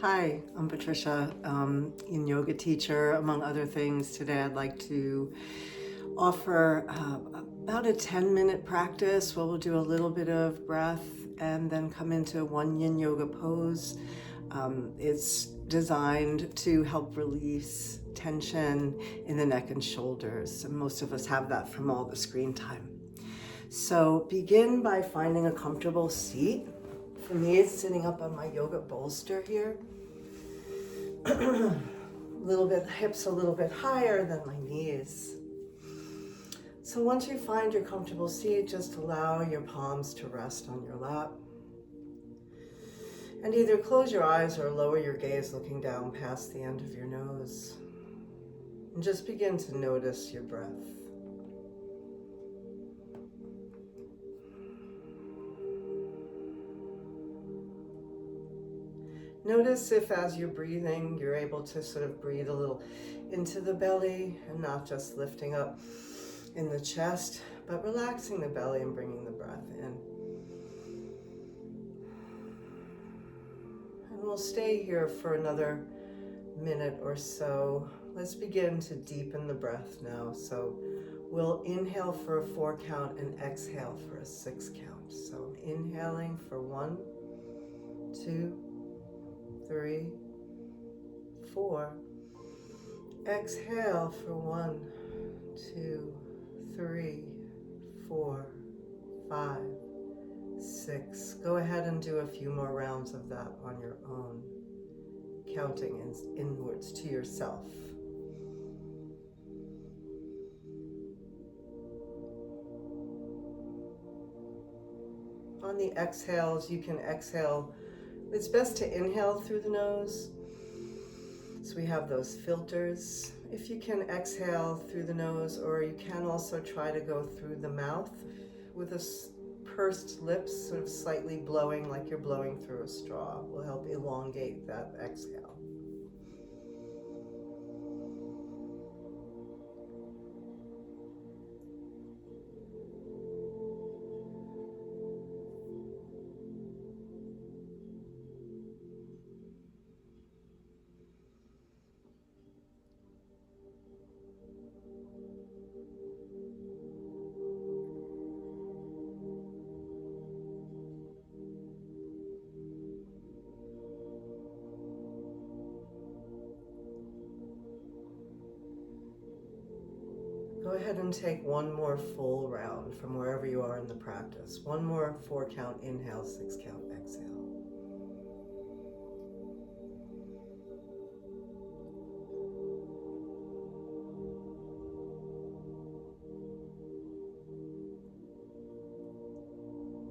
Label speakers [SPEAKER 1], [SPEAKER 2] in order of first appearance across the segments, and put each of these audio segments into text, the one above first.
[SPEAKER 1] Hi, I'm Patricia, Yin Yoga teacher. Among other things, today I'd like to offer about a 10-minute practice where we'll do a little bit of breath and then come into one Yin Yoga pose. It's designed to help release tension in the neck and shoulders. And most of us have that from all the screen time. So begin by finding a comfortable seat. For me, it's sitting up on my yoga bolster here. Hips a little bit higher than my knees. So once you find your comfortable seat, just allow your palms to rest on your lap. And either close your eyes or lower your gaze looking down past the end of your nose. And just begin to notice your breath. Notice if as you're breathing, you're able to sort of breathe a little into the belly and not just lifting up in the chest, but relaxing the belly and bringing the breath in. And we'll stay here for another minute or so. Let's begin to deepen the breath now. So we'll inhale for a 4 count and exhale for a 6 count. So inhaling for 1, 2, 3, 4. Exhale for 1, 2, 3, 4, 5, 6. Go ahead and do a few more rounds of that on your own, counting inwards to yourself. On the exhales, you can exhale. It's best to inhale through the nose. So we have those filters. If you can exhale through the nose, or you can also try to go through the mouth with a pursed lips, sort of slightly blowing like you're blowing through a straw. Will help elongate that exhale. Go ahead and take one more full round from wherever you are in the practice. One more 4 count inhale, 6 count exhale.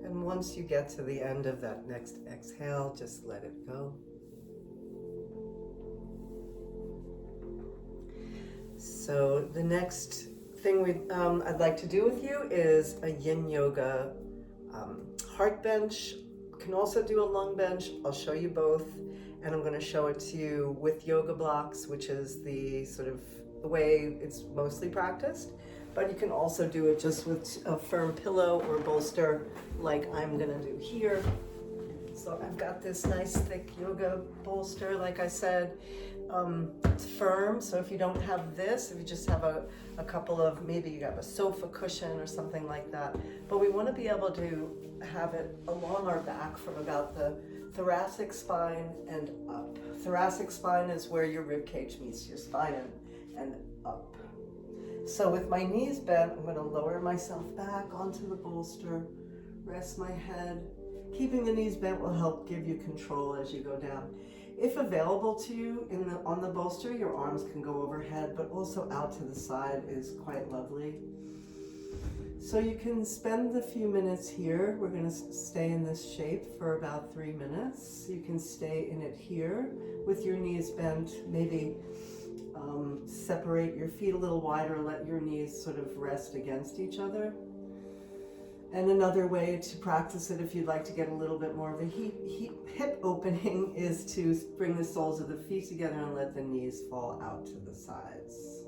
[SPEAKER 1] And once you get to the end of that next exhale, just let it go. So the next thing I'd like to do with you is a Yin Yoga heart bench. You can also do a lung bench. I'll show you both, and I'm going to show it to you with yoga blocks, which is the sort of the way it's mostly practiced. But you can also do it just with a firm pillow or bolster like I'm going to do here. So I've got this nice thick yoga bolster, like I said. It's firm, so if you don't have this, if you just have a couple of, maybe you have a sofa cushion or something like that, but we want to be able to have it along our back from about the thoracic spine and up. Thoracic spine is where your rib cage meets your spine and up. So with my knees bent, I'm going to lower myself back onto the bolster, rest my head. Keeping the knees bent will help give you control as you go down. If available to you on the bolster, your arms can go overhead, but also out to the side is quite lovely. So you can spend the few minutes here. We're going to stay in this shape for about 3 minutes. You can stay in it here with your knees bent. Maybe separate your feet a little wider, let your knees sort of rest against each other. And another way to practice it, if you'd like to get a little bit more of a hip opening, is to bring the soles of the feet together and let the knees fall out to the sides.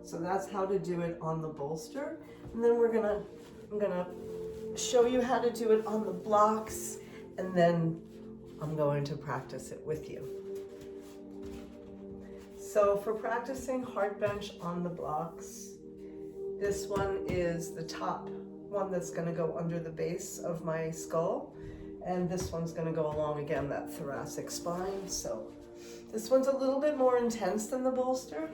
[SPEAKER 1] So that's how to do it on the bolster. And then I'm gonna show you how to do it on the blocks, and then I'm going to practice it with you. So for practicing heart bench on the blocks, this one is the top one that's going to go under the base of my skull, and this one's going to go along again that thoracic spine. So this one's a little bit more intense than the bolster.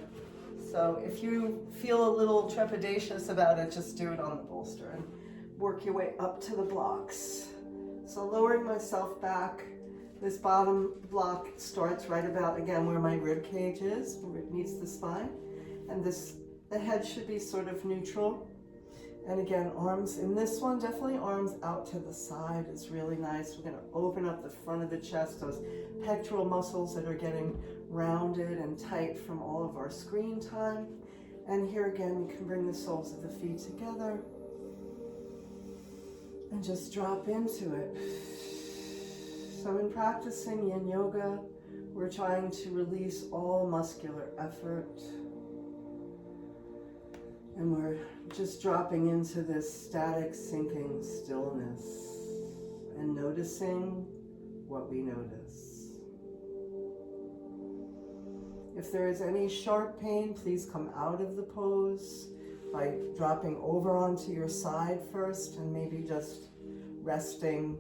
[SPEAKER 1] So if you feel a little trepidatious about it, just do it on the bolster and work your way up to the blocks. So lowering myself back, this bottom block starts right about, again, where my rib cage is, where it meets the spine. And the head should be sort of neutral. And again, arms in this one, definitely arms out to the side is really nice. We're gonna open up the front of the chest, those pectoral muscles that are getting rounded and tight from all of our screen time. And here again, you can bring the soles of the feet together and just drop into it. So in practicing Yin Yoga, we're trying to release all muscular effort. And we're just dropping into this static, sinking stillness and noticing what we notice. If there is any sharp pain, please come out of the pose by dropping over onto your side first and maybe just resting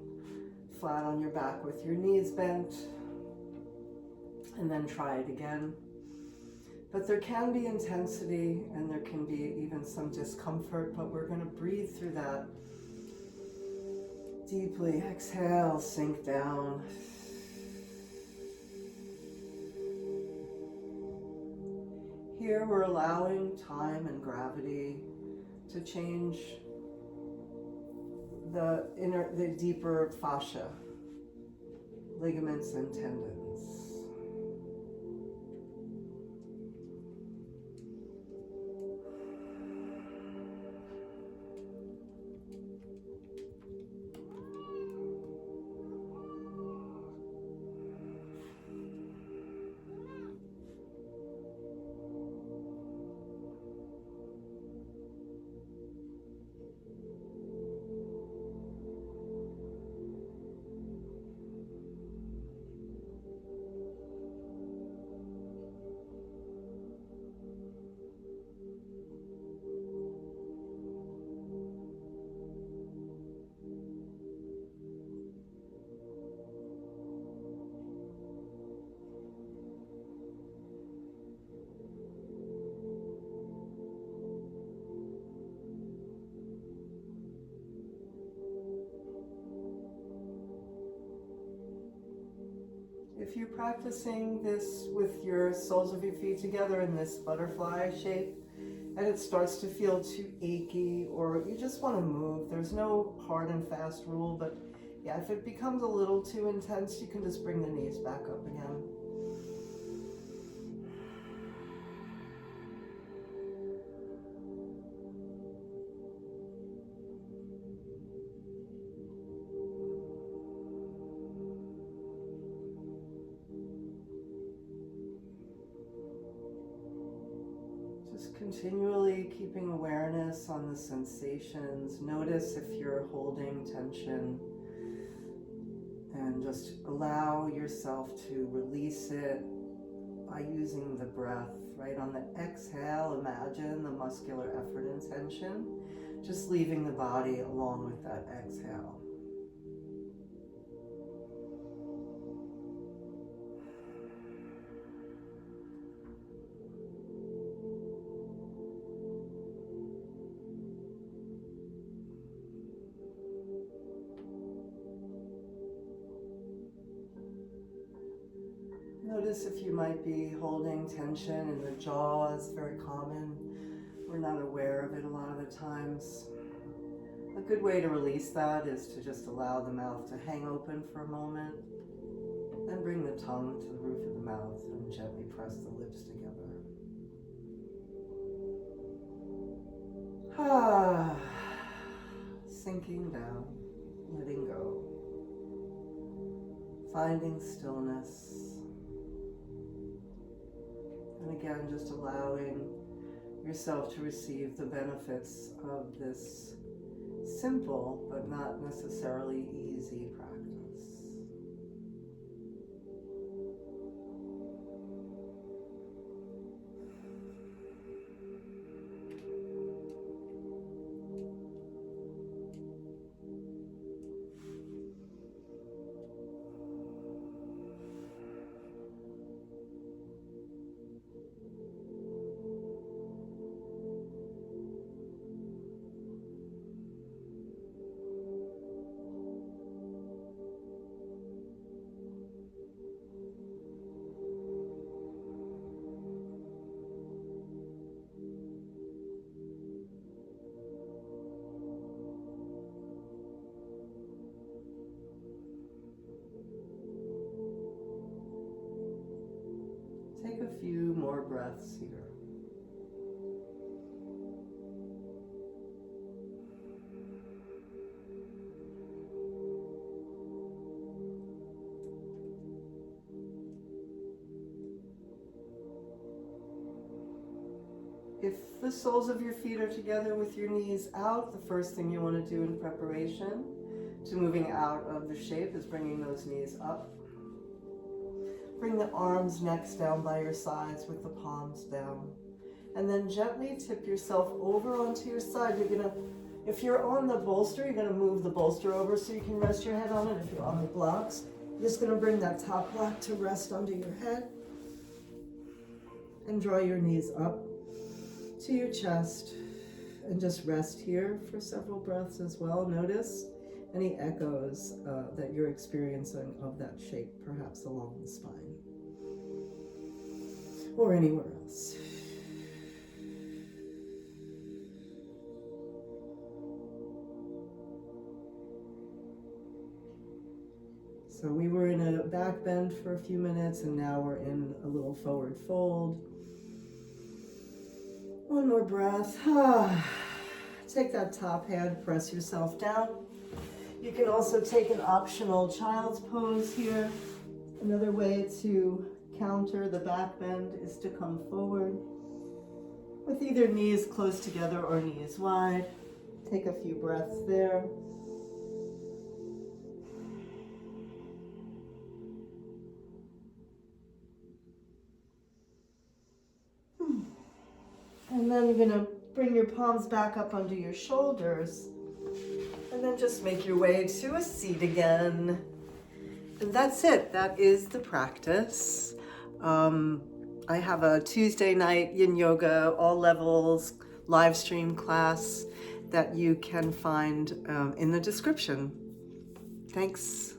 [SPEAKER 1] flat on your back with your knees bent, and then try it again. But there can be intensity and there can be even some discomfort, but we're going to breathe through that deeply. Exhale, sink down. Here we're allowing time and gravity to change the deeper fascia, ligaments and tendons. If you're practicing this with your soles of your feet together in this butterfly shape, and it starts to feel too achy, or you just want to move, there's no hard and fast rule, but yeah, if it becomes a little too intense, you can just bring the knees back up again. Continually keeping awareness on the sensations. Notice if you're holding tension, and just allow yourself to release it by using the breath. Right on the exhale, imagine the muscular effort and tension, just leaving the body along with that exhale. Notice if you might be holding tension in the jaw. Is very common. We're not aware of it a lot of the times. A good way to release that is to just allow the mouth to hang open for a moment, and bring the tongue to the roof of the mouth and gently press the lips together. Sinking down, letting go, finding stillness. And again, just allowing yourself to receive the benefits of this simple but not necessarily easy practice. few more breaths here. If the soles of your feet are together with your knees out, the first thing you want to do in preparation to moving out of the shape is bringing those knees up. Bring the arms, necks down by your sides with the palms down. And then gently tip yourself over onto your side. If you're on the bolster, you're gonna move the bolster over so you can rest your head on it. If you're on the blocks, you're just gonna bring that top block to rest under your head. And draw your knees up to your chest and just rest here for several breaths as well. Notice any echoes that you're experiencing of that shape, perhaps along the spine or anywhere else. So we were in a back bend for a few minutes and now we're in a little forward fold. One more breath. Take that top hand, press yourself down. You can also take an optional child's pose here. Another way to counter the back bend is to come forward with either knees close together or knees wide. Take a few breaths there. And then you're gonna bring your palms back up under your shoulders and then just make your way to a seat again. And that's it. That is the practice. I have a Tuesday night Yin Yoga, all levels, live stream class that you can find in the description. Thanks.